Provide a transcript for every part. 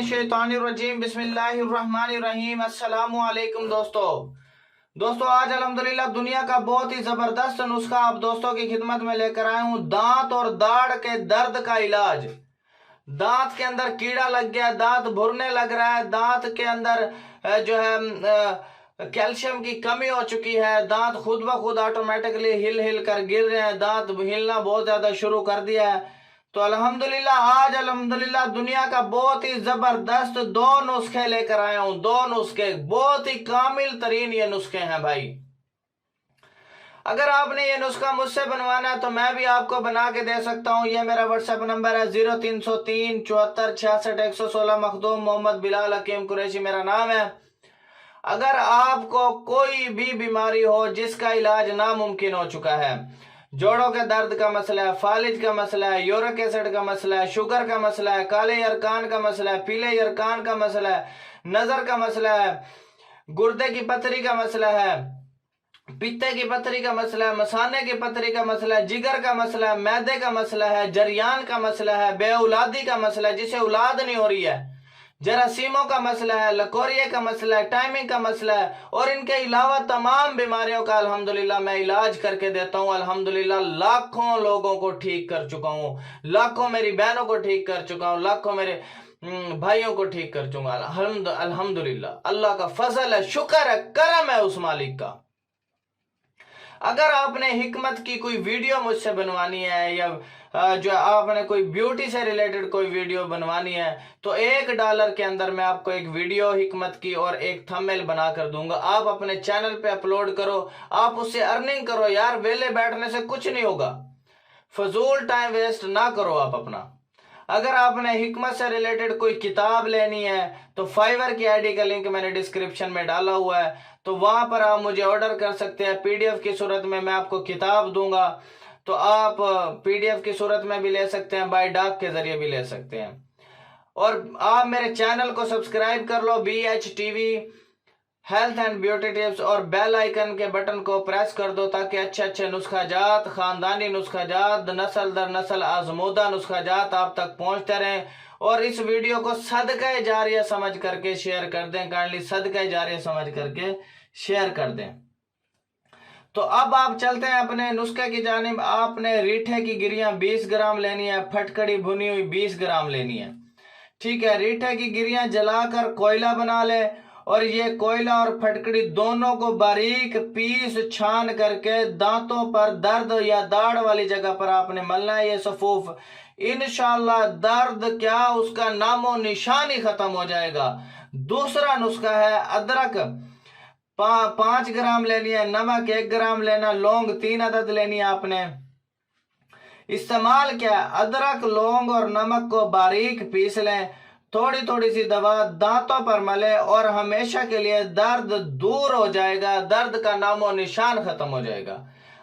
शैतानिर्रजीम बिस्मिल्लाहिर्रहमानिर्रहीम। अस्सलामु अलैकुम दोस्तों आज अल्हम्दुलिल्लाह दुनिया का बहुत ही जबरदस्त नुस्खा आप दोस्तों की खिदमत में लेकर आया हूँ। दांत और दाढ़ के दर्द का इलाज। दांत के अंदर कीड़ा लग गया, दांत भुरने लग रहा है, दांत के अंदर जो है कैल्शियम की कमी हो चुकी है, दांत खुद ब खुद ऑटोमेटिकली हिल हिल कर गिर रहे हैं, दांत हिलना बहुत ज्यादा शुरू कर दिया है। तो आज अल्हम्दुलिल्लाह दुनिया का बहुत ही जबरदस्त दो नुस्खे लेकर आया हूं। दो नुस्खे बहुत ही कामिल तरीन ये नुस्खे हैं भाई। अगर आपने ये नुस्खा मुझसे बनवाना है तो मैं भी आपको बना के दे सकता हूं। ये मेरा व्हाट्सएप नंबर है 0303 74 66 116। मखदूम मोहम्मद बिलाल हकीम कुरैशी मेरा नाम है। अगर आपको कोई भी बीमारी हो जिसका इलाज नामुमकिन हो चुका है, जोड़ों के दर्द का मसला है, फालिज का मसला है, यूरिक एसिड का मसला है, शुगर का मसला है, काले यरकान का मसला है, पीले यरकान का मसला है, नजर का मसला है, गुर्दे की पथरी का मसला है, पित्ते की पथरी का मसला है, मसाने की पथरी का मसला है, जिगर का मसला है, मैदे का मसला है, जरियान का मसला है, बेऔलादी का मसला है जिसे औलाद नहीं हो रही है, जरासीमों का मसला है, लकोरिया का मसला है, टाइमिंग का मसला है, और इनके अलावा तमाम बीमारियों का अल्हम्दुलिल्लाह मैं इलाज करके देता हूं। अल्हम्दुलिल्लाह लाखों लोगों को ठीक कर चुका हूं, लाखों मेरी बहनों को ठीक कर चुका हूं, लाखों मेरे भाइयों को ठीक कर चुका। अल्हम्दुलिल्लाह अल्लाह का फजल है, शुक्र है, करम है उस मालिक का। अगर आपने हिकमत की कोई वीडियो मुझसे बनवानी है या जो आपने कोई ब्यूटी से रिलेटेड कोई वीडियो बनवानी है तो $1 के अंदर मैं आपको एक वीडियो हिकमत की और एक थंबनेल बना कर दूंगा। आप अपने चैनल पे अपलोड करो, आप उससे अर्निंग करो यार। वेले बैठने से कुछ नहीं होगा, फजूल टाइम वेस्ट ना करो आप अपना। अगर आपने हिकमत से रिलेटेड कोई किताब लेनी है तो फाइवर की आईडी का लिंक मैंने डिस्क्रिप्शन में डाला हुआ है, तो वहां पर आप मुझे ऑर्डर कर सकते हैं। पीडीएफ की सूरत में मैं आपको किताब दूंगा, तो आप पीडीएफ की सूरत में भी ले सकते हैं, बाय डाक के जरिए भी ले सकते हैं। और आप मेरे चैनल को सब्सक्राइब कर लो, BH TV health and beauty tips, और बेल आइकन के बटन को प्रेस कर दो ताकि अच्छे अच्छे नुस्खा जात, खानदानी नुस्खा जात, नस्ल दर नस्ल आजमूदा नुस्खा जात आप तक पहुंचते रहें। और इस वीडियो को सदका जारिया समझ करके शेयर कर दें, काइंडली सदका जारिया समझ करके शेयर कर दें। तो अब आप चलते हैं अपने नुस्खे की जानिब। आपने रीठे की गिरियां 20 ग्राम लेनी है, फटकड़ी भुनी हुई 20 ग्राम लेनी है, ठीक है। रीठे की गिरियां जलाकर कोयला बना ले, और ये कोयला और फटकड़ी दोनों को बारीक पीस छान करके दांतों पर दर्द या दाढ़ वाली जगह पर आपने मलना है। ये सफूफ इंशाल्लाह दर्द क्या उसका नामो निशान ही खत्म हो जाएगा। दूसरा नुस्खा है अदरक 5 ग्राम लेनी है, नमक 1 ग्राम लेना, लौंग 3 अदद लेनी है आपने। इस्तेमाल क्या है, अदरक लौंग और नमक को बारीक पीस लें, थोड़ी थोड़ी सी दवा दांतों पर मले और हमेशा के लिए दर्द दूर हो जाएगा, दर्द का नामो निशान खत्म हो जाएगा।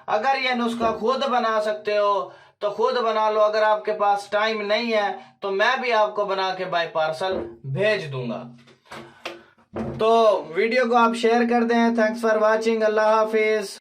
अगर ये नुस्खा खुद बना सकते हो तो खुद बना लो, अगर आपके पास टाइम नहीं है तो मैं भी आपको बना के बाय पार्सल भेज दूंगा। तो वीडियो को आप शेयर कर दें। Thanks for watching, Allah Hafiz.